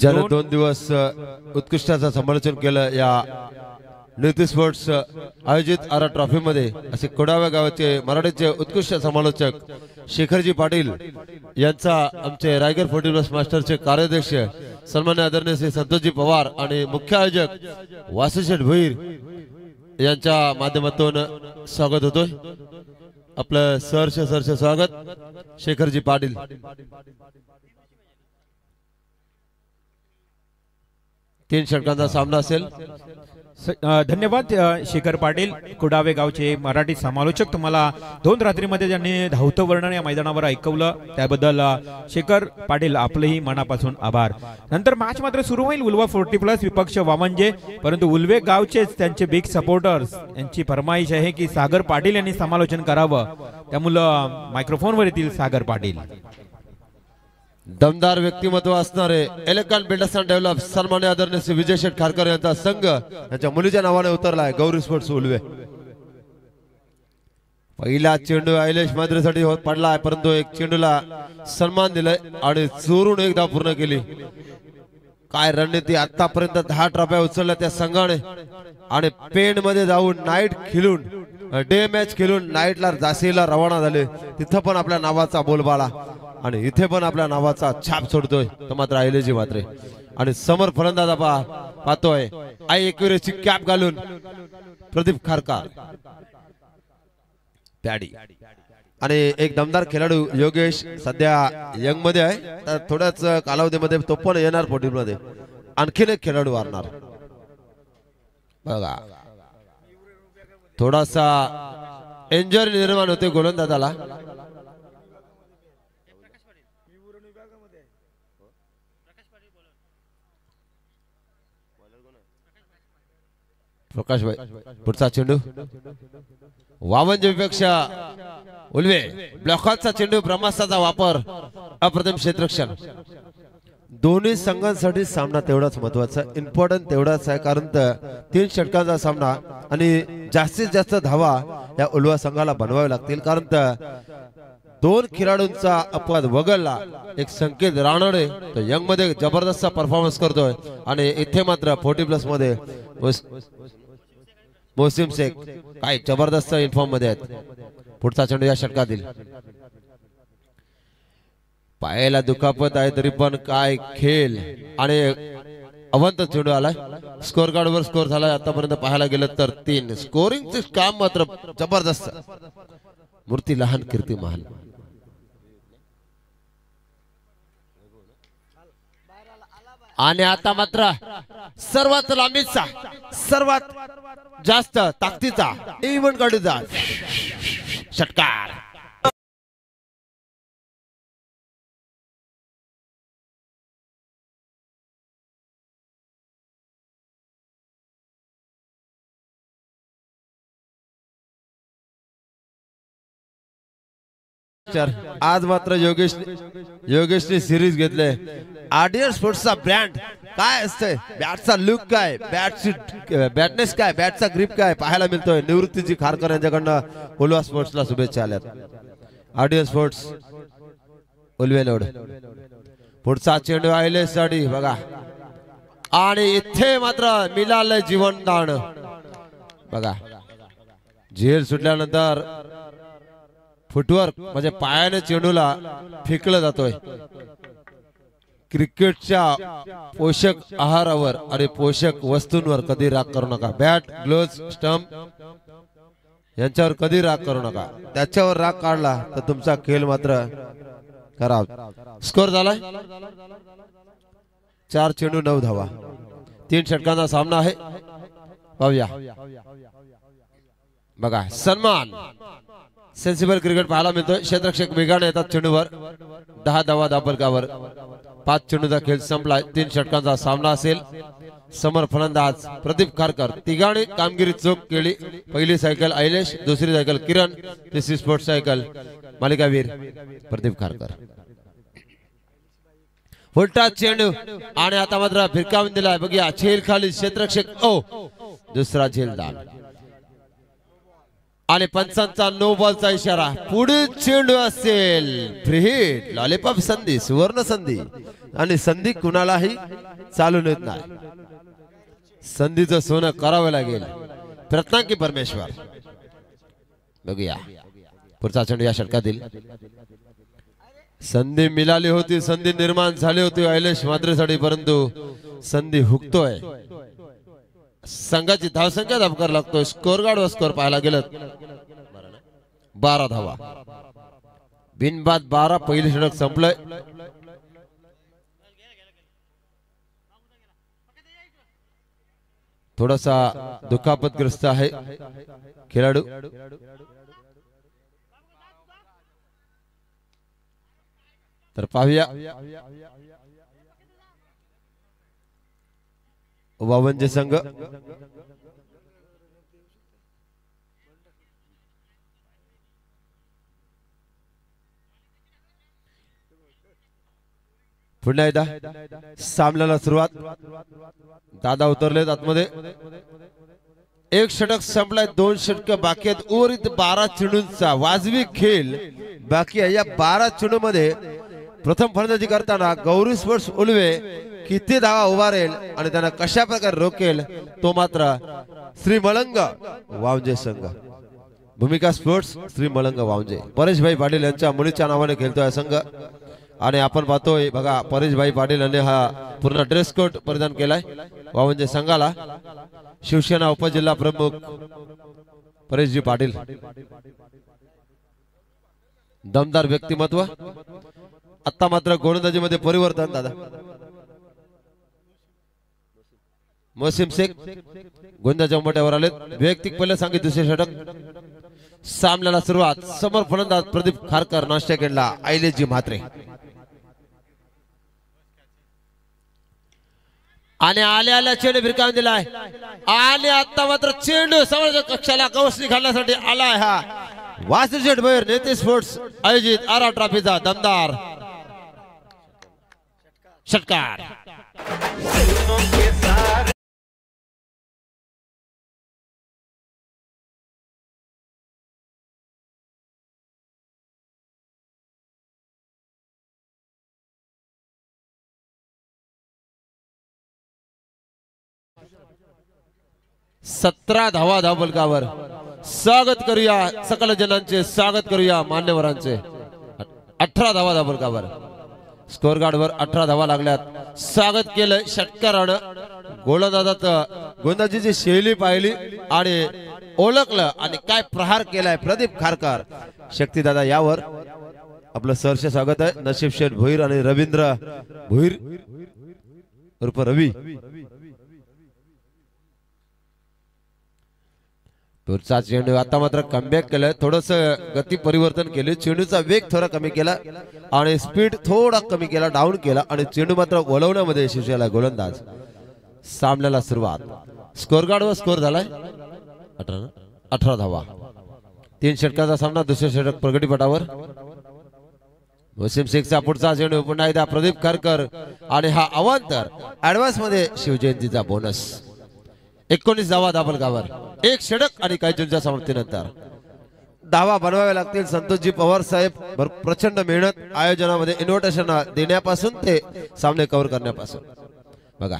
ज्याने 2 दिवस उत्कृष्टाचं समालोचन केलं या नृत्य स्पोर्ट्स आयोजित आरा ट्रॉफी मध्ये असे कोडाव्या गावाचे मराठीचे उत्कृष्ट समालोचक शेखरजी पाटील यांचा आमचे रायगड 40+ मास्टरचे कार्याध्यक्ष सन्मान्य आदरणीय श्री संतोषजी पवार आणि मुख्य आयोजक वासुशेठ भोईर यांच्या माध्यमातून स्वागत होतोय। आपलं सहर्ष स्वागत शेखरजी पाटील। तीन षटकांचा सामना असेल। धन्यवाद शेखर पाटील, कुडावे गावचे मराठी समालोचक। तुम्हाला 2 रात्रीमध्ये ज्यांनी धावतं वर्णन या मैदानावर ऐकवलं त्याबद्दल शेखर पाटील आपलेही मनापासून आभार। नंतर मॅच मात्र सुरू होईल। उल्वा 40+ विपक्ष वामनजे, परंतु उल्वे गावचेच त्यांचे बिग सपोर्टर्स यांची फरमाईश आहे की सागर पाटील यांनी समालोचन करावं, त्यामुळे मायक्रोफोनवर येतील सागर पाटील। दमदार व्यक्तिमत्व असणारे एलेगंट बिल्डर्स अँड डेव्हलप सन्मान्य आदरणीय श्री विजय शेठ खारकर यांचा संघ यांच्या मुलीच्या नावाने उतरलाय गौरी स्पोर्ट्स उल्वे। पहिला चेंडू आयलेश माद्रेसाठी पडलाय, परंतु एक चेंडूला सन्मान दिलाय आणि चोरून एक धाव पूर्ण केली। काय रणनीती, आतापर्यंत 10 ट्रॉफ्या उचलल्या त्या संघाने आणि पेन मध्ये जाऊन नाईट खेळून डे मॅच खेळून नाईटला जासीला रवाना झाले। तिथं पण आपल्या नावाचा बोलबाला आणि इथे पण आपल्या नावाचा छाप सोडतोय तो मात्र आयलेजी मात्रे। आणि समोर फलंदाज पाहतोय आई एकविरेची कॅप घालून प्रदीप खारकर पॅडी आणि एक दमदार खेळाडू योगेश सध्या यंग मध्ये आहे, तर थोड्याच कालावधीमध्ये तो पण येणार 40 मध्ये। आणखीन एक खेळाडू वारणार बघा, थोडासा एंजॉय निर्माण होते गोलंदाजाला। प्रकाश भाई पुढचा चेंडू वामनजे विपेक्षा उल्वे, ब्लॉकचा चेंडू, ब्रह्मास्त्राचा वापर, अप्रतिम क्षेत्ररक्षण। दोन्ही संघांसाठी सामना तेवढाच महत्वाचा, इम्पॉर्टंट तेवढाच आहे, कारण 3 षटकांचा सामना आणि जास्तीत जास्त धावा या उल्वा संघाला बनवावे लागतील, कारण 2 खेळाडूंचा अपवाद वगळला एक संकेत रानडे तो यंग मध्ये जबरदस्त परफॉर्मन्स करतोय आणि इथे मात्र 40+ मध्ये मोसिम शेख काय जबरदस्त इन्फॉर्म मध्ये आहेत। पुढचा चेंडू या षटकातील पायाला दुखापत आहे तरी पण काय खेळ आणि अवंत चेंडू आलाय। स्कोर कार्ड वर स्कोर झालाय आतापर्यंत पाहायला गेलं तर 3। स्कोरिंगचे काम मात्र जबरदस्त, मूर्ती लहान कीर्ती महान। आणि आता मात्र सर्वात लांबीचा सर्वात जास्त ताकदीचा इव्हन काढूचा षटकार। आज मात्र योगेशने सिरीज घेतले। आरडीआर स्पोर्ट्सचा ब्रँड काय असते, बॅटचा लुक काय, बॅटनेस काय, बॅटचा ग्रिप काय पाहायला मिळतोय। निवृत्तीची खारकर यांच्याकडनं उल्वा स्पोर्ट्सला शुभेच्छा आल्यात। RDR sports Ulwe load. पुढचा चेंडू आयलेसाठी बघा आणि इथे मात्र मिळालं जीवनदान बघा। झेल सुटल्यानंतर फुटवर्क म्हणजे पायाने चेंडूला फेकलं जातोय। क्रिकेटच्या पोषक आहारावर आणि पोषक वस्तूंवर कधी राग करू नका। बॅट, ग्लोव्ज, स्टंप यांच्यावर कधी राग करू नका, त्याच्यावर राग काढला तर तुमचा खेळ मात्र खराब। स्कोर झालाय 4 चेंडू 9 धावा। 3 षटकांचा सामना आहे। पाहूया बघा, सन्मान सेन्सिबल क्रिकेट पाहायला मिळतोय। क्षेत्ररक्षक वेगाने येतात चेंडूवर, 10 धावा दाबलकावर। 5 चेंडूचा खेळ संपलाय। 3 षटकांचा सामना असेल। समोर फलंदाज प्रदीप खारकर, तिघांनी कामगिरी चोख केली। पहिली सायकल आयलेश, दुसरी सायकल किरण, तिसरी स्पोर्ट्स सायकल मालिकावीर प्रदीप खारकर। उलटा चेंडू आणि आता मात्र फिरकावून दिलाय बघूया। झेल खाली क्षेत्ररक्षक ओ, दुसरा झेलदार आणि पंचांचा नो बॉलचा इशारा। पुढे चेंडू असेल फ्री हिट, लॉलीपॉप संधी, सुवर्ण संधी आणि संधी कुणालाही चालून येत नाही. संधीचं सोनं करावं लागेल. प्रयत्नांकी परमेश्वर. बघूया पुढचा चेंडू या षटकातील. संधी मिळाली होती, संधी निर्माण झाली होती ऐलेश मात्रेसाठी, परंतु संधी हुकतोय. संघाची धावसंख्या धापकर लागतोय. स्कोर गार्ड व स्कोर पाहायला गेलं 12 धावा. बिनबाद 12. पहिली षटक संपलंय. थोडासा दुखापतग्रस्त आहे खेळाडू. तर पाहूया वावंजे संघ पुन्हा एकदा सामन्याला सुरुवात. दादा उतरलेत आतमध्ये. एक षटक संपलाय, 2 षटक बाकी आहेत. उर्वरित 12 चेंडूंचा वाजवी खेळ बाकी आहे. या 12 चेंडू मध्ये प्रथम फलंदाजी करताना गौरी स्पोर्ट्स उलवे किती धावा उभारेल आणि त्यांना कशा प्रकारे रोकेल तो मात्र श्री मलंग वावजे संघ. भूमिका स्पोर्ट्स श्री मलंग वावजे. परेशभाई पाटील यांच्या मुलीच्या नावाने खेळतोय संघ. आणि आपण पाहतोय बघा परेशभाई पाटील यांनी हा पूर्ण ड्रेस कोड परिधान केलाय वावंजे संघाला. शिवसेना उपजिल्हा प्रमुख परेशजी पाटील. दमदार व्यक्तिमत्व. आता मात्र गोलंदाजीमध्ये परिवर्तन. दादा मोसिम शेख गोंदाच्या मोठ्यावर आलेत. वैयक्तिक पहिले सांगित दुसरे षटक. सामन्याला सुरुवात. समोर फलंदाज प्रदीप खारकर. नाश्ता केला ऐलेशजी म्हात्रे. आणि आल्या चेंडू भिरकावून दिलाय. आणि आता मात्र चेंडू समोरच्या कक्षाला कवसनी घालण्यासाठी आलाय हा वासुशेठ भोयर नेते स्पोर्ट्स आयोजित आरा ट्रॉफीचा दमदार षटकार. सतरा धावा धावफलकावर. स्वागत करूया सकल जनांचे, स्वागत करूया मान्यवरांचे. 18 धावा धावफलकावर. स्कोर गार्ड वर 18 धावा लागल्यात. स्वागत केलं षटकारानं. गोलंदाजाची शैली पाहिली आणि ओळखलं आणि काय प्रहार केलाय प्रदीप खारकर. शक्तीदादा यावर आपलं सहर्ष स्वागत आहे. नशीब शेठ भोईर आणि रवींद्र भोईर उर्फ रवी. पुढचा चेंडू आता मात्र कमबॅक केलं. थोडस गती परिवर्तन केले. चेंडूचा वेग थोडा कमी केला आणि स्पीड थोडा कमी केला, डाऊन केला आणि चेंडू मात्र वळवण्यामध्ये यशस्वी झाला गोलंदाज. सामन्याला सुरुवात. स्कोर गार्ड वर स्कोर झालाय 18 धावा. 3 षटकाचा सामना. दुसरे षटक प्रगतीपटावर. वसीम शेखचा पुढचा चेंडू. पुन्हा एकदा प्रदीप खारकर आणि हा अवांतर ऍडव्हान्स मध्ये शिवजयंतीचा बोनस. 19 धावा धावफलकावर. 1 षटक आणि काही चेंडूच्या समाप्तीनंतर धावा बनवावे लागतील. संतोषजी पवार साहेब प्रचंड मेहनत आयोजनामध्ये. इन्व्हिटेशन देण्यापासून ते सामने कव्हर करण्यापासून. बघा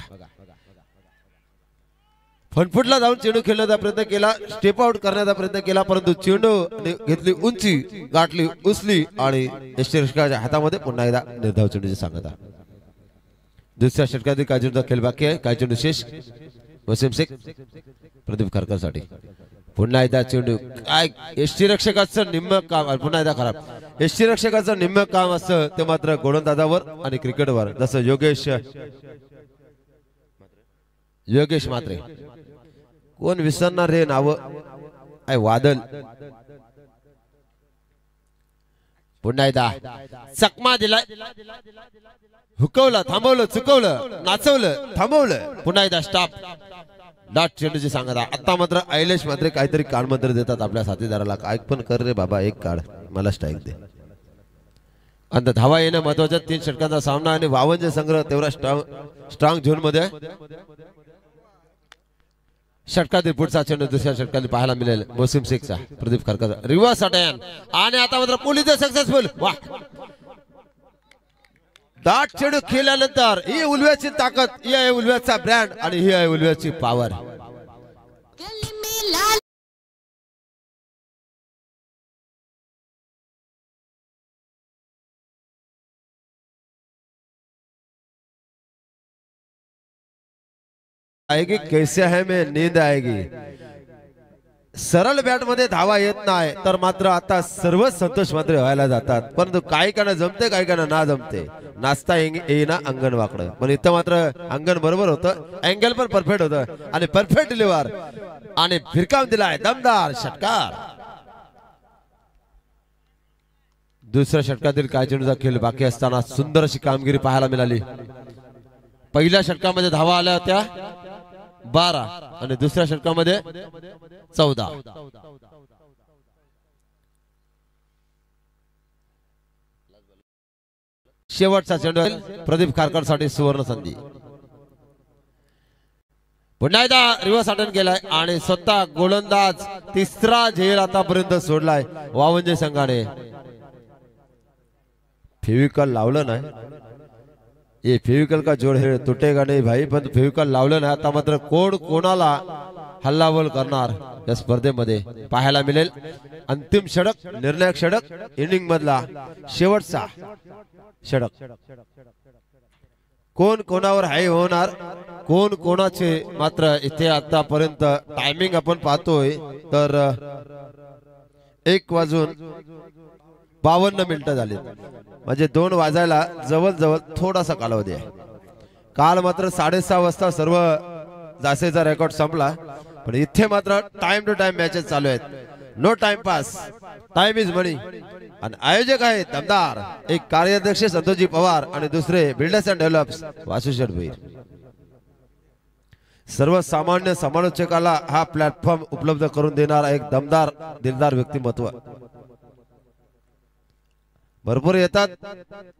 फनफुटला जाऊन चेंडू खेळण्याचा प्रयत्न केला, स्टेप आउट करण्याचा प्रयत्न केला, परंतु चेंडू घेतली उंची, गाठली, उचली आणि यष्टीरक्षकाच्या हातामध्ये पुन्हा एकदा निर्धाव चेंडूची सांगता. दुसऱ्या षटकातील काही चेंडूचा खेळ बाकी आहे. काही चेंडू शेष. वसीम शेख प्रदीप खारकर साठी. पुन्हा एकदा चेंडू. काय यष्टीरक्षकाचं निम्म काम. पुन्हा एकदा खराब. यष्टीरक्षकाचं निम्म काम असतं ते मात्र गोलंदाजावर आणि क्रिकेटवर. जसं योगेश म्हात्रे. कोण विसरणार रे नाव. आय वादल. पुन्हा एकदा चकमा दिलाय. हुकवलं, थांबवलं, चुकवलं, नाचवलं, थांबवलं. पुन्हा एकदा स्टॉप. डॉट चेंडूची सांगता. आता मात्र ऐलेश म्हात्रे काहीतरी कानमंत्र देतात आपल्या साथीदाराला. काय पण कर रे बाबा, एक काढ, मला स्ट्राईक दे. आणि धावा येणं महत्वाचं. 3 षटकांचा सामना आणि वावंजे संग्रह तेवढा स्ट्रॉंग झोन मध्ये. षटकातील पुढचा चेंडू दुसऱ्या षटकातील पाहायला मिळेल. मोसिम शेखचा प्रदीप खारकर. रिव्हर्स अटॅक आणि आता मात्र पोलीस सक्सेसफुल. वा दाट चेंडू खेळल्यानंतर ही उलव्याची ताकद, ही आहे उलव्याचा ब्रँड आणि ही आहे उलव्याची पॉवर. आएगी कैसे है में नींद आएगी. सरळ बॅट मध्ये धावा येत नाही तर मात्र आता सर्व संतोष मात्र व्हायला जातात. परंतु काही काना जमते काही काना ना जमते. नाचता येईना अंगण वाकडं, पण इथं मात्र अंगण बरोबर होतं, अँगल पण परफेक्ट होतं आणि परफेक्ट डिलिव्हर आणि फिरकावून दिलाय दमदार षटकार. दुसऱ्या षटकातील काय चेंडूचा खेळ बाकी असताना सुंदर अशी कामगिरी पाहायला मिळाली. पहिल्या षटकामध्ये धावा आल्या होत्या 12 आणि दुसऱ्या षटकामध्ये 14. शेवटचा चेंडू प्रदीप खारकर साठी सुवर्ण संधी. पुन्हा एकदा रिव्हर्स अटेंड केलाय आणि स्वतः गोलंदाज तिसरा झेल आतापर्यंत सोडलाय वावंजे संघाने. फेविकॉल लावलं नाही, ये फेविकल का जोड है तुटेगा नहीं भाई, पण फेविकल लावलं नाही. आता मात्र कोण कोणाला हल्लाबोल करणार या स्पर्धेमध्ये पाहायला मिळेल. अंतिम षटक, निर्णायक षटक, इनिंग मधला शेवटचा षटक. कोण कोणावर हाय होणार, कोण कोणाचे मात्र इथे आतापर्यंत टायमिंग आपण पाहतोय तर 1:52 झाले, म्हणजे 2 वाजायला जवळजवळ थोडासा कालावधी आहे. काल मात्र 6:30 वाजता सर्व जासेचा रेकॉर्ड संपला, पण इथे मात्र टाइम टू टाइम मॅचेस चालू आहेत. No time pass, time is money. आणि आयोजक आहेत दमदार, एक कार्याध्यक्ष संतोषजी पवार आणि दुसरे बिल्डर्स अँड डेव्हलप्स वासुशेठ भैर. सर्वसामान्य समालोचकाला हा प्लॅटफॉर्म उपलब्ध करून देणारा एक दमदार दिलदार व्यक्तिमत्व. भरपूर येतात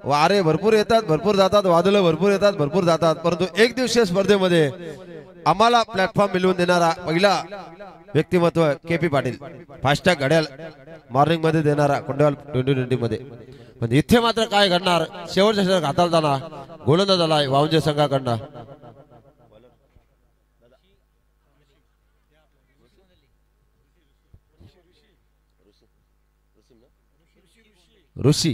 वारे, भरपूर येतात, भरपूर जातात, वादळ भरपूर येतात, भरपूर जातात, परंतु एक दिवसीय स्पर्धेमध्ये आम्हाला प्लॅटफॉर्म मिळवून देणारा पहिला व्यक्तिमत्व केपी पाटील. फास्टॅग घड्याळ मॉर्निंग मध्ये देणारा कुंडवाल 2020 मध्ये. पण इथे मात्र काय घडणार, शेवटच्या षटक हाताळताना गोलंदाज आलाय वावंजे संघाकडनं. ऋषी,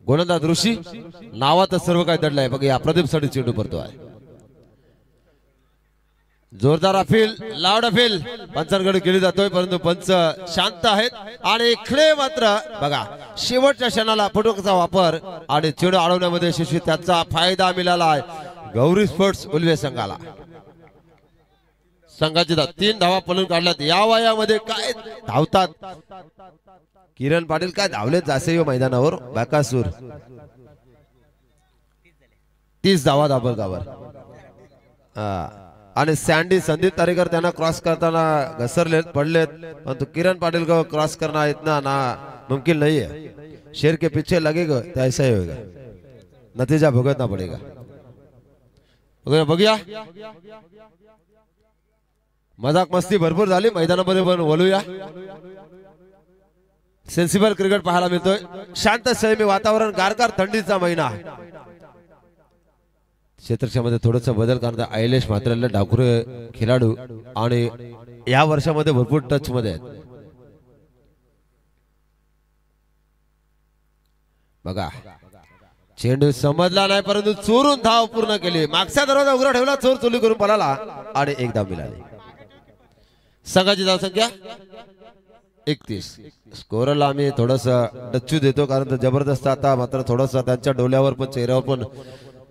गोलंदाज ऋषी नावातच सर्व काय दडलंय बघ. या प्रदीप साठी चेंडू पडतो आहे. जोरदार अपील, लाऊड अपील पंचांकडे केली जातोय, परंतु पंच शांत आहेत. आणि इकडे मात्र बघा शेवटच्या क्षणाला फुटबॉलचा वापर आणि चेंडू अडवण्यामध्ये यशस्वी, त्याचा फायदा मिळाला आहे गौरी स्पोर्ट्स उल्वे संघाला. संघाची 3 धावा पळून काढल्यात. या वयामध्ये काय धावतात किरण पाटील, काय धावलेत जासे मैदानावर. बाकासूर 30 धावा दाबलगावर. आणि सँडी संदीप तारेकर त्यांना क्रॉस करताना घसरलेत, पडलेत, परंतु किरण पाटिल को क्रॉस करना इतना ना मुमकिन नहीं है. शेर के पीछे लगेगा तो ऐसा ही होगा, नतीजा भुगतना पड़ेगा. बघूया, मजाक मस्ती भरपूर झाली मैदानामध्ये, पण बोलूया. सेन्सिबल क्रिकेट पाहायला मिळतोय. शांत संयमी वातावरण, गारगार थंडीचा महिना. क्षेत्रक्षामध्ये थोडंसं बदल करण्यात आयलेश मात्र डाकुरे खेळाडू आणि या वर्षामध्ये भरपूर टच मध्ये आहेत. बघा चेंडू समजला नाही, परंतु चोरून धाव पूर्ण केली. मागचा दरवाजा उघडा ठेवला, चोर चोरी करून पळाला आणि एक धाव मिळाली. संघाची धावसंख्या 31. स्कोरला आम्ही थोडस डच्चू देतो, कारण जबरदस्त आता मात्र थोडस त्यांच्या डोल्यावर पण चेहऱ्यावर पण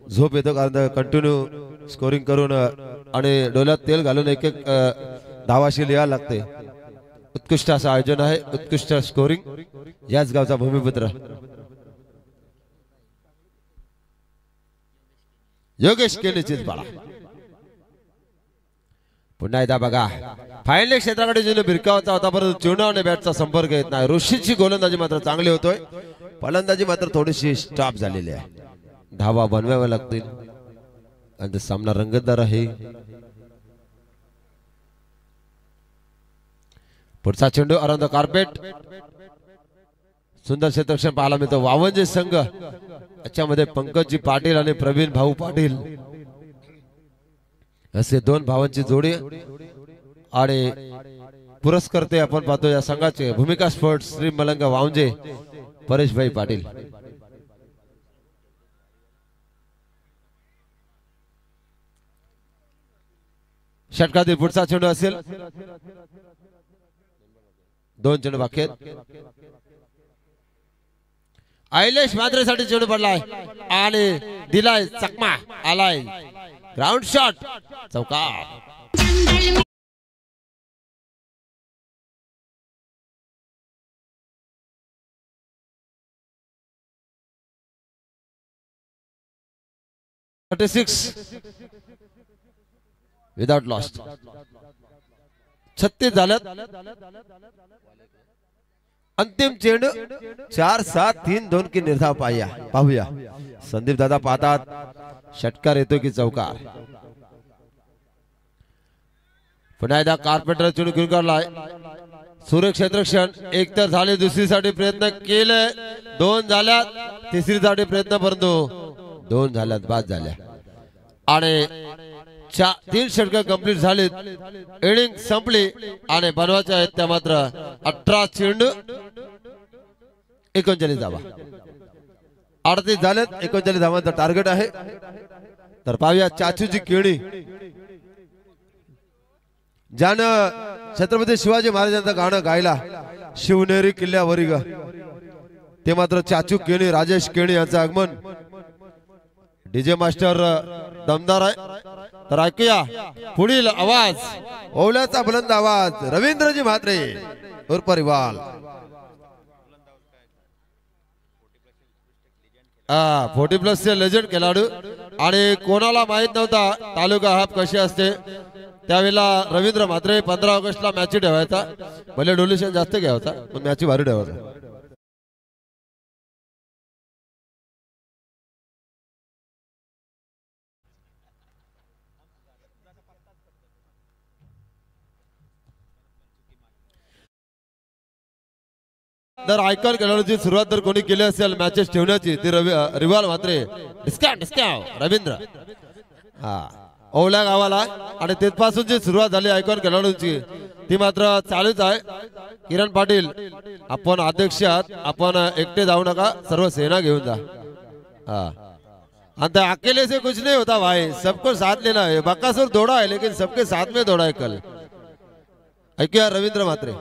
झोप येतो, कारण कंटिन्यू स्कोरिंग करून आणि डोल्यात तेल घालून एक एक धावाशी लिहायला लागते. उत्कृष्ट असं आयोजन आहे, उत्कृष्ट स्कोरिंग. याच गावचा भूमिपुत्र योगेश केने चिंचपाडा. पुन्हा एकदा बघा फायनल क्षेत्राकडे चेंडू भिरकावता होता, परंतु चेंडू आणि बॅटचा संपर्क येत नाही. ऋषीची गोलंदाजी मात्र चांगली होतोय, फलंदाजी मात्र थोडीशी स्टॉप झालेली आहे. धावा बनवाव्या लागतील आणि सामना रंगतदार आहे. पुढचा चेंडू अराउंड द कार्पेट. सुंदर क्षेत्ररक्षण पाहायला मिळतं. वावंजे संघ याच्यामध्ये पंकजी पाटील आणि प्रवीण भाऊ पाटील असे दोन भावांची जोडी आणि पुरस्कर्ते आपण पाहतो या संघाचे भूमिका स्पोर्ट्स श्री मलंग वावंजे परेशभाई पाटील. षटकातील पुढचा चेंडू असेल. दोन चेंडू बाकी आहेत. आयलेश मात्रेसाठी चेंडू पडलाय आणि दिलाय चकमा आलाय ग्राउंड शॉट चौकार. विदाउट लॉस्ट 36 झाल्यात. अंतिम चेंडू 4-7-3-2 की निर्धाव पाहूया. संदीप दादा पाहतात षटकार येतो की चौकार. पुन्हा एकदा कार्पेंटर चेंडू घेऊन काढलाय. सूर्य क्षेत्रक्षण एक तर झाले, दुसरीसाठी प्रयत्न केले, 2 झाल्यात, तिसरीसाठी प्रयत्न परंतु 2 झाल्यात, बाद झाल्या आणि 3 षटक कंप्लीट झालीत. इनिंग संपली आणि बनवायच्या आहेत त्या मात्र 18 चेंडू 39 धावा. 38 झालेत, 39 धावांचा टार्गेट आहे. तर पाहूया चाचूची केळी ज्यानं छत्रपती शिवाजी महाराजांचं गाणं गायला शिवनेरी किल्ल्यावरी ग, ते मात्र चाचू केणी राजेश केणी यांचं आगमन. डीजे मास्टर दमदार आहे. तर ऐकूया पुढील आवाज, ओवल्याचा बुलंद आवाज रवींद्रजी म्हात्रे उर्फ रिवाल. 40+ चे लेजंड खेळाडू आणि कोणाला माहित नव्हता तालुका हाफ कशी असते त्यावेळेला रवींद्र म्हात्रे 15 ऑगस्टला मॅच ठेवायचा. भले डोनेशन जास्त घ्यायचा पण मॅच भारी ठेवायचा. तर आयकॉन खेळाडूची सुरुवात जर कोणी केली असेल मॅचेस ठेवण्याची ती रिवाल म्हात्रे रवींद्र ओवल्या गावाला आणि तिथपासूनची सुरुवात झाली आयकॉन खेळाडूंची ती मात्र चालूच आहे. किरण पाटील आपण अध्यक्ष आहात, आपण एकटे जाऊ नका, सर्व सेना घेऊन जा. अंत अकेले से कुछ नहीं होता भाई, सबको साथ लेना है. बकासुर दौड़ा है लेकिन सबके साथ में दौड़ा है कल. ऐकूया Ravindra Mhatre.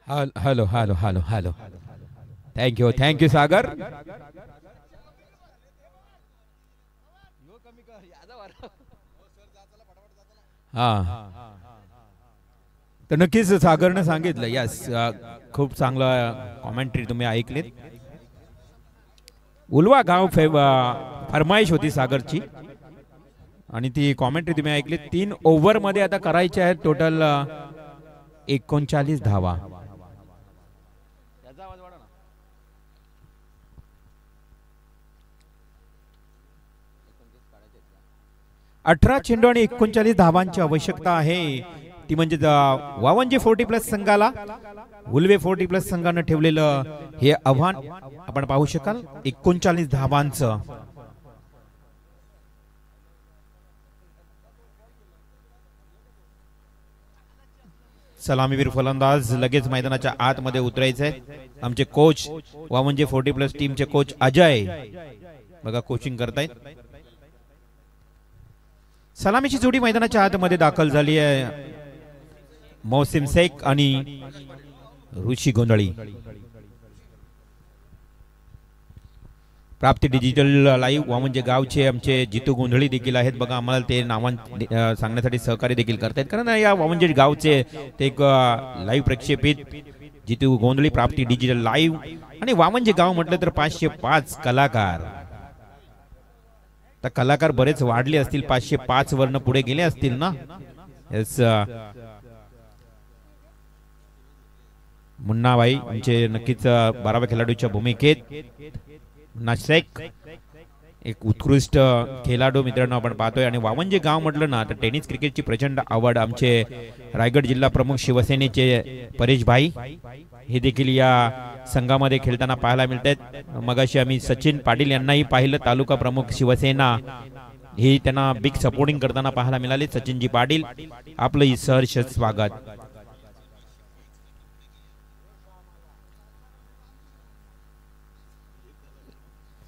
Hello hello hello hello thank you Sagar. हा तर नक्कीच सागरने सांगितलं. यस, खूप चांगलं कॉमेंट्री तुम्ही ऐकलीत. उलवा गाव फरमाईश होती सागरची आणि ती कॉमेंट्री तुम्ही ऐकली. 3 ओव्हर मध्ये आता करायचे आहेत टोटल 39 धावा. अठरा चेंडू आणि 39 धावांची आवश्यकता आहे. ती म्हणजे वावंजे 40+ संघाला उल्वे 40+ संघानं ठेवलेलं हे आव्हान आपण पाहू शकाल. 39 धावांचं. सलामीवीर फलंदाज लगेच मैदानाच्या आतमध्ये उतरायचंय. आमचे कोच वावंजे 40+ टीमचे कोच अजय बघा कोचिंग करतायत. सलामीची जोडी मैदानाच्या आतमध्ये दाखल झाली आहे. मौसिम शेख आणि ऋषी गोंधळी. प्राप्ती डिजिटल लाईव्ह वामंजे गावचे आमचे जितू गोंधळी देखील आहेत. बघा आम्हाला ते नावां सांगण्यासाठी सहकार्य देखील करतायत कारण या वामंजे गावचे ते एक लाईव्ह प्रक्षेपित जितू गोंधळी प्राप्ती डिजिटल लाईव्ह. आणि वामंजे गाव म्हटलं तर 505 कलाकार. तर कलाकार बरेच वाढले असतील, 505 वरनं पुढे गेले असतील ना. यस, मुन्नाबाई आमचे नक्कीच 12व्या खेळाडूच्या भूमिकेत. मुन्ना शेख एक उत्कृष्ट खेळाडू मित्रांनो आपण पाहतोय आणि वावंजे गाव म्हटलं ना तर टेनिस क्रिकेटची प्रचंड आवड आमचे रायगड जिल्हा प्रमुख शिवसेनेचे परेश भाई हे देखील या संघामध्ये खेळताना पाहायला मिळतात। मगाशी आम्ही सचिन पाटील यांनाही पाहिलं, तालुका प्रमुख शिवसेना हे त्यांना बिग सपोर्टिंग करताना पाहायला मिळाले। सचिनजी पाटील आपलं सहर्ष स्वागत।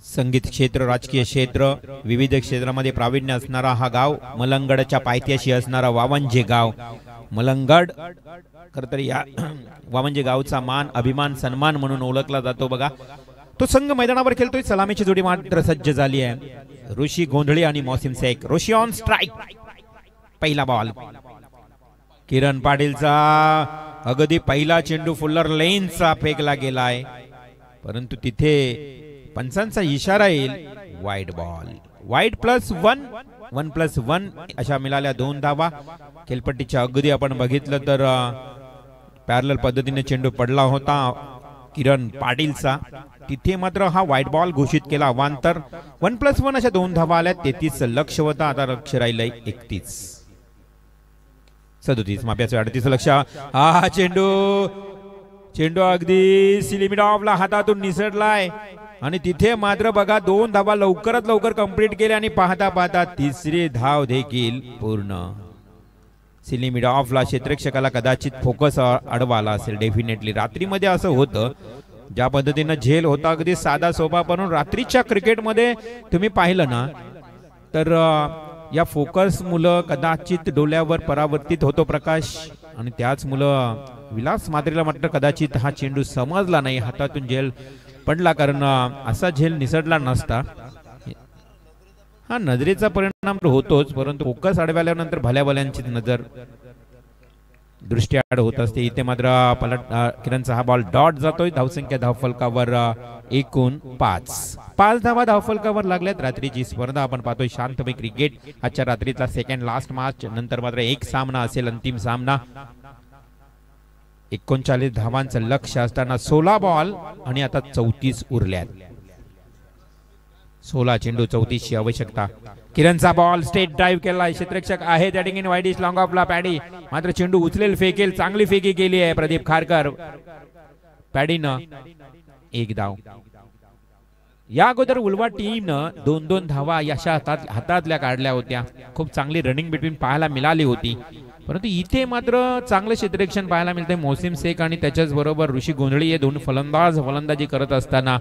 संगीत क्षेत्र, राजकीय क्षेत्र, विविध क्षेत्रामध्ये प्रावीण्य असणारा हा गाव, मलंगडच्या पायथ्याशी असणारा वावंजे गाव। मलंगड खरं तर या वावंजे गावचा मान, अभिमान, सन्मान म्हणून ओळखला जातो बघा। तो संघ मैदानावर खेळतोय, सलामीची जोडी मात्र सज्ज झाली आहे। ऋषी गोंधळी आणि मोसिम शेख। ऋषी ऑन स्ट्राइक, पहिला बॉल किरण पाटीलचा अगदी पहिला चेंडू फुल्लर लेनचा फेकला गेलाय, परंतु तिथे पंचांचा इशारा येईल, वाईड बॉल। वाईड +1, 1+1 अशा मिळाल्या 2 धावा। खेळपट्टीच्या अगदी आपण बघितलं तर पॅरलल पद्धतीने चेंडू पडला होता किरण पाटीलचा, तिथे मात्र हा वाईड बॉल घोषित केला। अवांतर 1+1 अशा 2 धावा आल्या। 33 लक्ष होता, आता लक्ष राहिलंय 31, 37 माप्याचं 38 लक्ष। हा चेंडू अगदी सिलिमिडॉफला हातातून निसटलाय आणि तिथे मात्र बघा 2 धावा लवकरात लवकर कंप्लीट केल्या आणि पाहता पाहता तिसरी धाव देखील पूर्ण। सिलिमिडॉफला क्षेत्ररक्षकाला कदाचित फोकस अडवाला असेल डेफिनेटली। रात्रीमध्ये असं होतं, ज्या पद्धतीनं झेल होता अगदी साधा सोपा, पण रात्रीच्या क्रिकेटमध्ये तुम्ही पाहिलं ना तर या फोकस मुलं कदाचित डोळ्यावर परावर्तित होतो प्रकाश, आणि त्याच मुलं विलास मात्रेला मात्र कदाचित हा चेंडू समजला नाही, हातातून झेल पडला, कारण असा झेल निसटला नसता। हा नजरेचा परिणाम होतोच, परंतु फोकस अडवल्यानंतर भल्या भल्यांची नजर दृष्टी आड होत असते। इथे मात्र किरणचा हा बॉल डॉट जातोय। धावसंख्या धावफलकावर एकूण 5 धावा धावफलकावर लागल्यात। रात्रीची स्पर्धा आपण पाहतोय शांतमय क्रिकेट। आजच्या रात्रीचा सेकंड लास्ट मॅच, नंतर मात्र एक सामना असेल, अंतिम सामना। 39 धावांचं लक्ष असताना 16 बॉल आणि आता 34 उरल्यात। 16 चेंडू 34 ची आवश्यकता। किरणचा बॉल स्टेट ड्राइव्ह केला, क्षेत्ररक्षक आहे त्या ठिकाणी वाईड इज लॉंग ऑफला पॅडी, मात्र चेंडू उचलेल फेकेल, चांगली फेकी केली आहे प्रदीप खारकर। पॅडीनं 1 धाव। या अगोदर उलवा टीमनं 2-2 धावा यशा हातातल्या काढल्या होत्या। खूप चांगली रनिंग बिटवीन पाहायला मिळाली होती, परंतु इथे मात्र चांगलं क्षेत्ररक्षण पाहायला मिळते। मोसिम शेख आणि त्याच्याच बरोबर ऋषी गोंधळी हे 2 फलंदाजी करत असताना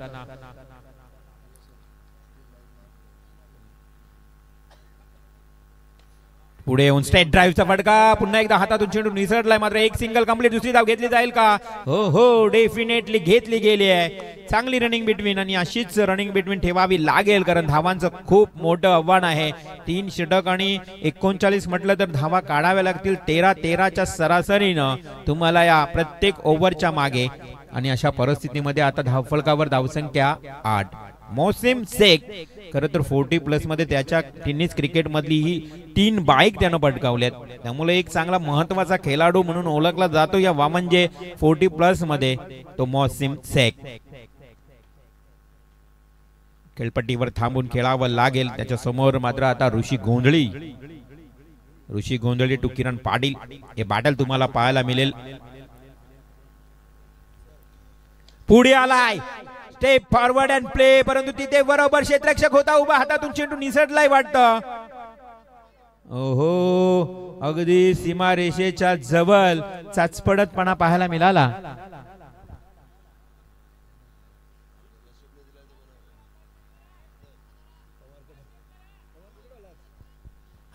पुढे येऊन स्ट्रेट ड्राइव्हचा फटका, पुन्हा एकदा हातातून चेंडू निसटलाय, मात्र एक सिंगल कंप्लीट। दुसरी धाव घेतली जाईल का? हो डेफिनेटली घेतली गेली आहे। चांगली रनिंग बिटवीन आणि अशीच रनिंग बिटवीन ठेवावी लागेल, कारण धावांचं खूप मोठं आव्हान आहे। 3 षटक आणि 39 म्हटलं तर धावा काढाव्या लागतील 13-13च्या सरासरीनं तुम्हाला या प्रत्येक ओव्हरच्या मागे, आणि अशा परिस्थितीमध्ये आता धावफलकावर धावसंख्या 8। मोसिम शेख खरं तर 40+ मध्ये त्याच्या टेनिस क्रिकेट मधली ही 3 बाईक त्यानं पटकावल्यात, त्यामुळे एक चांगला महत्वाचा खेळाडू म्हणून ओळखला जातो या वामंजे 40+ मध्ये तो मोसिम शेख। खेळपट्टीवर थांबून खेळावं लागेल, त्याच्या समोर मात्र आता ऋषी गोंधळी टू किरण पाटील हे बॅटल तुम्हाला पाहायला मिळेल। पुढे आलाय, स्टेप फॉरवर्ड अँड प्ले, परंतु तिथे बरोबर क्षेत्ररक्षक होता उभा, हातातून चेंडू निसटलाय वाटतं। ओहो, अगदी सीमा रेषेच्या जवळ चाचपडतपणा पाहायला मिळाला।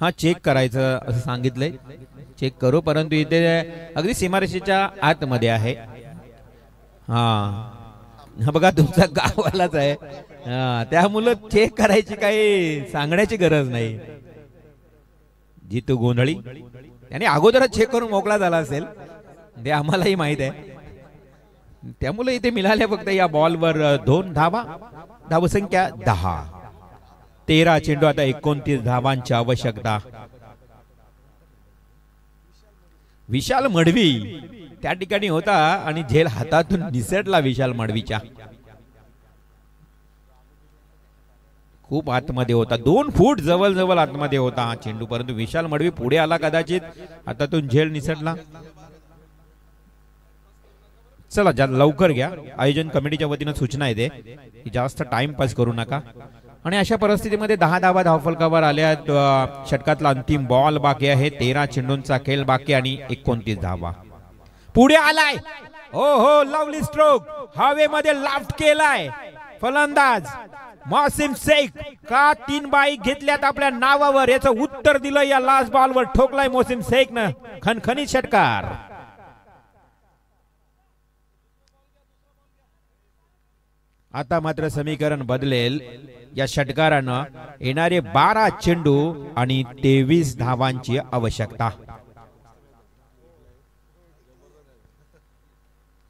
हा चेक करायचं असं सांगितलंय, चेक करू, परंतु इथे अगदी सीमारेषेच्या आतमध्ये आहे। हा बघा तुमचा गावालाच आहे, त्यामुळे चेक करायची काही सांगण्याची गरज नाही। जितू गोंधळी याने अगोदरच चेक करून मोकळा झाला असेल, ते आम्हालाही माहित आहे, त्यामुळे इथे मिळाल्या फक्त या बॉलवर 2 धावा, धावसंख्या 10। 13 चेंडू, आता 29 धावांची आवश्यकता। विशाल मडवी त्या ठिकाणी होता आणि झेल हातातून निसटला विशाल मडवीच्या। खूप आतमध्ये होता, 2 फूट जवळ जवळ आतमध्ये होता हा चेंडू, परंतु विशाल मडवी पुढे आला, कदाचित हातातून झेल निसटला. चला लवकर घ्या, आयोजन कमिटीच्या वतीनं सूचना आहे की जास्त टाइमपास करू नका. आणि अशा परिस्थितीमध्ये 10 धावा धावफलकावर आल्यात. षटकातला अंतिम बॉल बाकी आहे, 13 चेंडूंचा खेळ बाकी आणि 29 धावा. पुढे आलाय, हो हो, लवली स्ट्रोक, हवेमध्ये लाफ्ट केलाय फलंदाज मोहसिन शेख. का 3 बाईक घेतल्यात आपल्या नावावर, याचं उत्तर दिलं या लास्ट बॉलवर, ठोकलाय मोहसिन शेख न खणखणीत षटकार. आता मात्र समीकरण बदलेल. या षटकारानं येणारे 12 चेंडू आणि 23 धावांची आवश्यकता.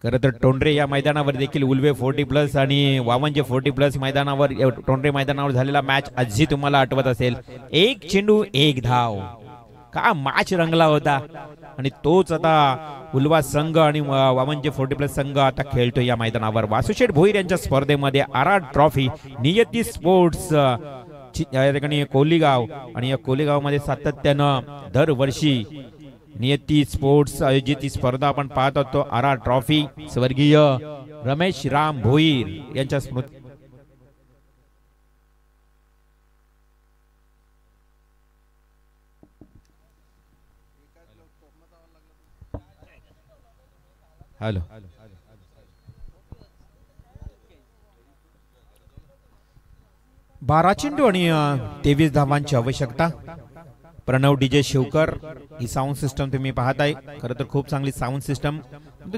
खरं तर टोंडरे या मैदानावर देखील उल्वे 40+ आणि वावंजे 40+ मैदानावर, टोंडरे मैदानावर झालेला मॅच आजही तुम्हाला आठवत असेल. 1 चेंडू 1 धाव, का मॅच रंगला होता. आणि तोच आता उल्वा संघ आणि वावंजे 40+ संघ आता खेळतोय या मैदानावर. वासुशेठ भोईर यांच्या स्पर्धेमध्ये आराड ट्रॉफी नियती स्पोर्ट्स या ठिकाणी कोलीगाव, आणि या कोलीगाव मध्ये सातत्यानं दरवर्षी नियती स्पोर्ट्स आयोजित ही स्पर्धा आपण पाहत होतो. आराड ट्रॉफी स्वर्गीय रमेश राम भोईर यांच्या स्मृती. हॅलो, बारा चेंडू आणि 23 धावांची आवश्यकता. प्रणव डीजे शिवकर ही साऊंड सिस्टम तुम्ही पाहताय. खरं तर खूप चांगली साऊंड सिस्टम.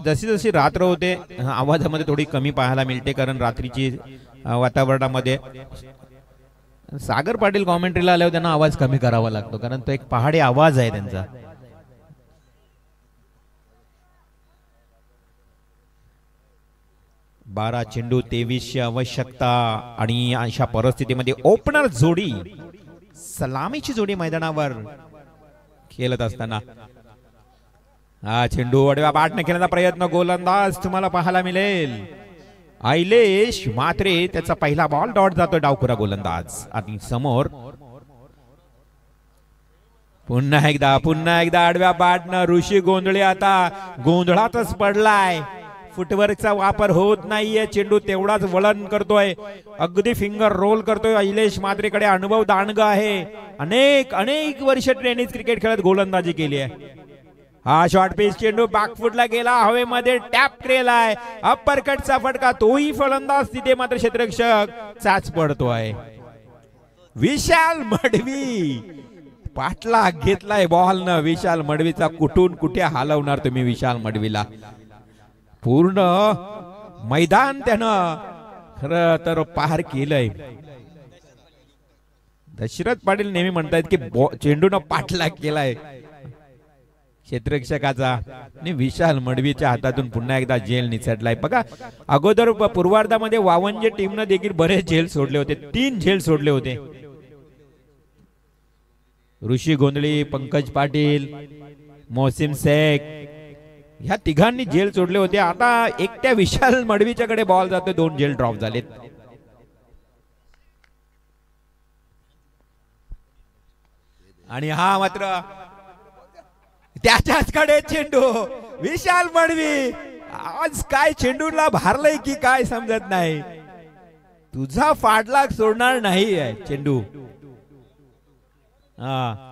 जशी जशी रात्र होते आवाजामध्ये थोडी कमी पाहायला मिळते, कारण रात्रीची वातावरणामध्ये सागर पाटील कॉमेंट्रीला आल्यावर त्यांना आवाज कमी करावा लागतो, कारण तो एक पहाडी आवाज आहे त्यांचा. बारा चेंडू 23ची आवश्यकता. आणि अशा परिस्थितीमध्ये ओपनर जोडी, सलामीची जोडी मैदानावर खेळत असताना हा चेंडू अडव्या बाटने खेळण्याचा प्रयत्न, गोलंदाज तुम्हाला पाहायला मिळेल आयलेश, मात्र त्याचा पहिला बॉल डॉट जातो डावखुरा गोलंदाज. आणि समोर पुन्हा एकदा आडव्या बाटनं ऋषी गोंधळे आता गोंधळातच पडलाय. फुटवर्कचा वापर होत नाहीये, चेंडू तेवढाच वळण करतोय, अगदी फिंगर रोल करतोय. अहिलेश मात्रेकडे अनुभव दांडगा आहे, अनेक वर्ष टेनिस क्रिकेट खेळत गोलंदाजी केली आहे. हा शॉर्ट पिच चेंडू बॅकफुटला गेला, हवेमध्ये टॅप केलाय, अप्पर कटचा फटका, तोही फलंदाज तिथे मात्र क्षेत्ररक्षक चाच पडतोय. विशाल मडवी पाटला घेतलाय बॉल न. विशाल मडवीचा कुठून कुठे हलवणार तुम्ही विशाल मडवीला. पूर्ण मैदान त्यानं खरं तर पार केलंय. दशरथ पाटील नेहमी म्हणतायत की चेंडून पाठला केलाय क्षेत्ररक्षकाचा, आणि विशाल मडवीच्या हातातून पुन्हा एकदा झेल निसटलाय. बघा, अगोदर पूर्वार्धामध्ये वावंजे टीमनं देखील बरेच झेल सोडले होते, 3 झेल सोडले होते. ऋषी गोंधळी, पंकज पाटील, मोहसिन शेख ह्या तिघांनी झेल सोडले होते. आता एकट्या विशाल मडवीच्याकडे बॉल जातो, 2 झेल ड्रॉप झालेत. आणि हा मात्र त्याच्याच कडे चेंडू. विशाल मडवी आज काय चेंडूला भारलंय की काय समजत नाही. तुझा फाडला सोडणार नाही आहे चेंडू. हा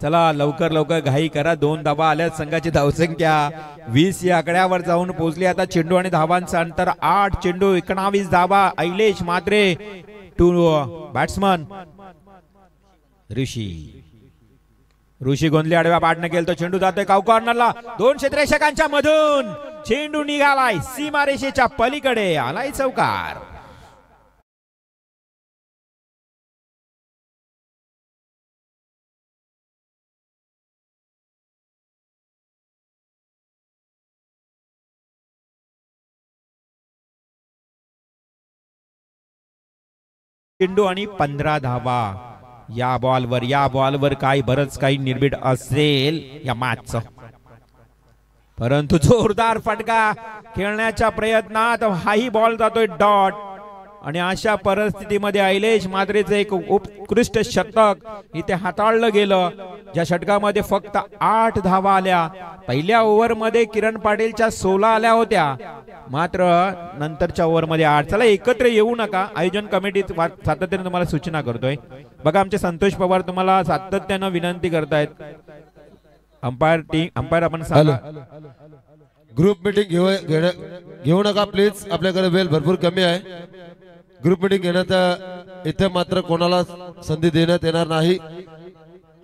चला लवकर घाई करा. 2 धावा आल्या, संघाची धावसंख्या 20 या आकड्यावर जाऊन पोहोचली. आता चेंडू आणि धावांचं अंतर 8 चेंडू 19 धावा. अहिलेश मात्रे टू बॅट्समन ऋषी गोंधळे आडव्या पाडणं केलं, तो चेंडू जातोय काऊ कॉर्नरला. 2 क्षेत्ररक्षकांच्या मधून चेंडू निघालाय सीमारेषेच्या पलीकडे, आलाय चौकार. चेंडू आणि 15 धावा. या बॉलवर काही बरंच काही निर्भीड असेल या मॅचचं, परंतु जोरदार फटका खेळण्याच्या प्रयत्नात हाही बॉल जातोय डॉट. आणि अशा परिस्थितीमध्ये अहिलेश मात्रेचं एक उत्कृष्ट शतक इथे हाताळलं गेलं, ज्या षटकामध्ये फक्त 8 धावा आल्या. पहिल्या ओव्हरमध्ये किरण पाटीलच्या 16 आल्या होत्या, मात्र नंतरच्या ओव्हरमध्ये 8. चला एकत्र येऊ नका, आयोजन कमिटी सातत्याने तुम्हाला सूचना करतोय. बघा आमचे संतोष पवार तुम्हाला सातत्यानं विनंती करतायत, अंपायर आपण सांगा. ग्रुप मीटिंग घेऊ नका प्लीज, आपल्याकडे वेळ भरपूर कमी आहे. ग्रुप मीटिंग घेण्यात इथे मात्र कोणाला संधी देण्यात येणार नाही.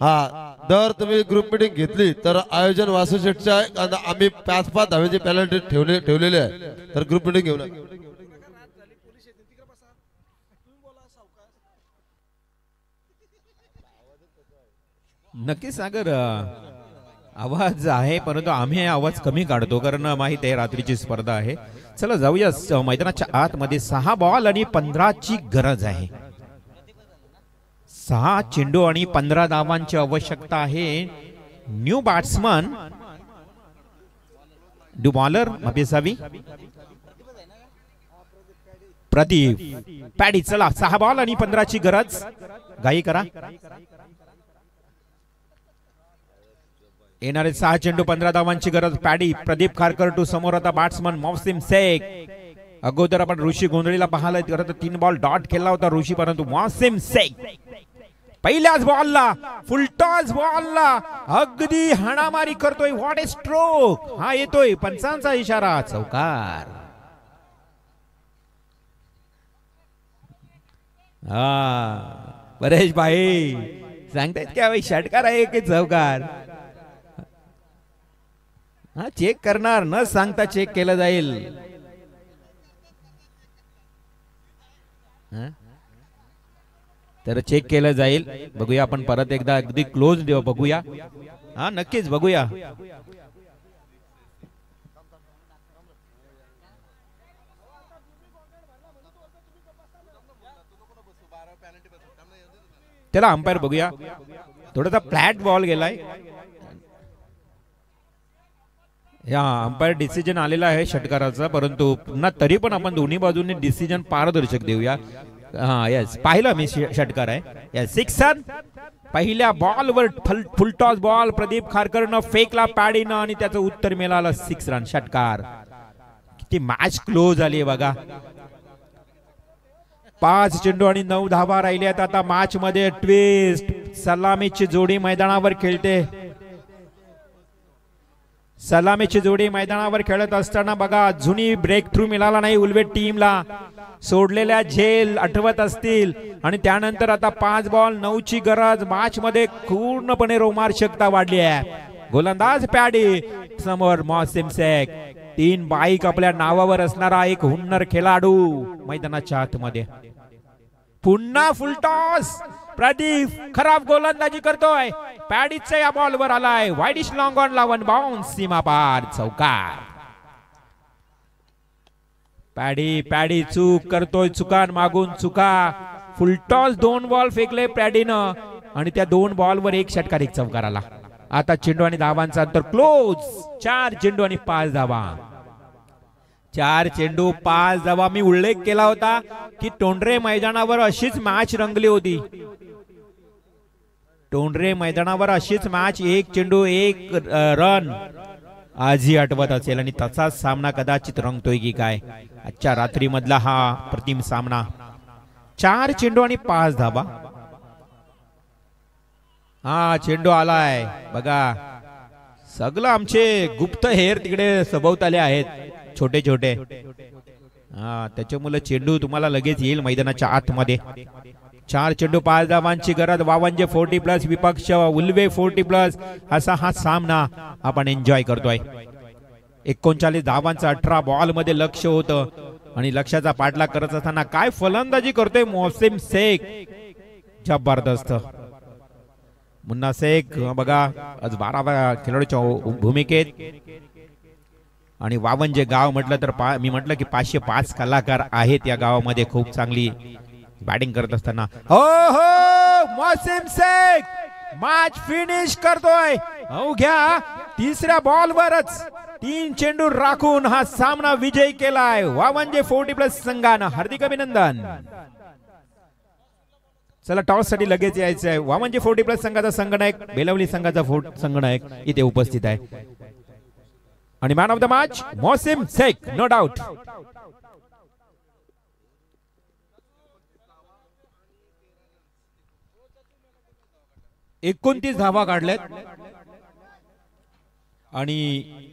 हा, जर तुम्ही ग्रुप मीटिंग घेतली तर आयोजन वासू शेटचे आहे, कारण आम्ही 5-5 धाव्यांची पेनल्टी ठेवलेली आहे, तर ग्रुप मीटिंग घेऊ नका. नक्कीच सागर, आवाज आहे परंतु आम्ही आवाज कमी काढतो, कारण माहित आहे रात्रीची स्पर्धा आहे. चला जाऊया मैदानाच्या आतमध्ये. 6 बॉल आणि 15ची गरज आहे. 6 चेंडू आणि 15 धावांची आवश्यकता आहे. न्यू बॅट्समन डू बॉलर अभिसावी प्रदीप पॅडी. चला 6 बॉल आणि 15ची गरज, घाई करा. येणारे 6 चेंडू 15 धावांची गरज. पॅडी प्रदीप खारकर टू समोर आता बॅट्समन मौसिम शेख. अगोदर आपण ऋषी गोंधळीला पाहायला करत 3 बॉल डॉट खेळला होता ऋषी, परंतु मौसिम शेख पहिल्याच बॉलला फुलटॉस बॉलला अगदी हाणामारी करतोय. What A stroke. हा येतोय पंचांचा इशारा, चौकार. हा परेश भाई सांगतायत की षटकार आहे की चौकार. हा चेक करणार, न सांगता चेक केलं जाईल. तर चेक केलं जाईल. बघूया आपण परत एकदा अगदी क्लोज देऊ बघूया. हा नक्कीच बघूया. त्याला अंपायर बघूया, थोडासा फ्लॅट बॉल गेलाय. या अंपायर डिसिजन आलेला आहे षटकाराचा, परंतु पुन्हा तरी पण आपण दोन्ही बाजूने डिसिजन पारदर्शक देऊया. हा यस, पाहिलं मी षटकार आहे. Yes, 6 run. पहिल्या बॉलवर फुलटॉस बॉल प्रदीप खारकरनं फेकला पॅडीनं आणि त्याचं उत्तर मिळालं 6 रन. षटकार. किती मॅच क्लोज आली बघा. 5 चेंडू आणि 9 धावा राहिल्यात. आता मॅच मध्ये ट्विस्ट. सलामीची जोडी मैदानावर खेळते. सलामीची जोडी मैदानावर खेळत असताना बघा जुनी ब्रेक थ्रू मिळाला नाही उलवेट टीमला. सोडलेल्या झेल आठवत असतील आणि त्यानंतर आता 5 बॉल 9ची गरज. मॅच मध्ये पूर्णपणे रोमांचकता वाढली आहे. गोलंदाज पॅडी समोर मौसिम शेख. 3 बाईक आपल्या नावावर असणारा एक हुन्नर खेळाडू मैदानाच्या आतमध्ये. पुन्हा फुलटॉस. प्रदीप खराब गोलंदाजी करतोय. पॅडीच्या या बॉलवर आलाय वाईडिश लॉंग ऑन ला 1 बाउन्स. सीमा पार, चौकार. पॅडी चूक करतोय. चुकान मागून चुका. फुलटॉस 2 बॉल फेकले पॅडीनं आणि त्या 2 बॉलवर 1 षटकार 1 चौकार आला. आता चेंडू आणि धावांचा अंतर क्लोज. 4 चेंडू आणि 5 धावा. 4 चेंडू 5 धावा. मी उल्लेख केला होता की टोंडरे मैदानावर अशीच मॅच रंगली होती. टोंडरे मैदानावर अशीच मॅच 1 चेंडू 1 रन आजही आठवत असेल आणि तसाच सामना कदाचित रंगतोय की काय आजच्या रात्री मधला हा प्रतिम सामना. 4 चेंडू आणि 5 धावा. हा चेंडू आलाय बघा. सगळं आमचे गुप्त हेर तिकडे सभोवताले आहेत छोटे छोटे. हा त्याच्यामुळे चेंडू तुम्हाला लगेच येईल मैदानाच्या आतमध्ये. 4 चेंडू 5 धावांची गरज. वावंजे 40+ विपक्ष उल्वे 40+. असा हा सामना आपण एन्जॉय करतोय. 39 धावांचा 18 बॉल मध्ये लक्ष होतं आणि लक्षाचा पाठलाग करत असताना काय फलंदाजी करतोय मौसिम शेख. जबरदस्त. मुन्ना शेख बघा आज 12व्या खेळाडूच्या भूमिकेत. आणि वावंजे गाव म्हटलं तर मी म्हटलं की 505 कलाकार आहेत या गावामध्ये खूप चांगली बॅटिंग करत असताना. हो मौसिम शेख मॅच फिनिश करतोय. अवघ्या 3ऱ्या बॉलवरच 3 चेंडू राखून हा सामना विजयी केलाय वावंजे 40+ संघानं. हार्दिक अभिनंदन. चला टॉस साठी लगेच यायचं आहे. वावंजे 40+ संघाचा संघनायक, बेलवली संघाचा संघनायक इथे उपस्थित आहे. आणि man of the match Mosim Shaikh, no doubt. एकोणतीस धावा काढल्यात आणि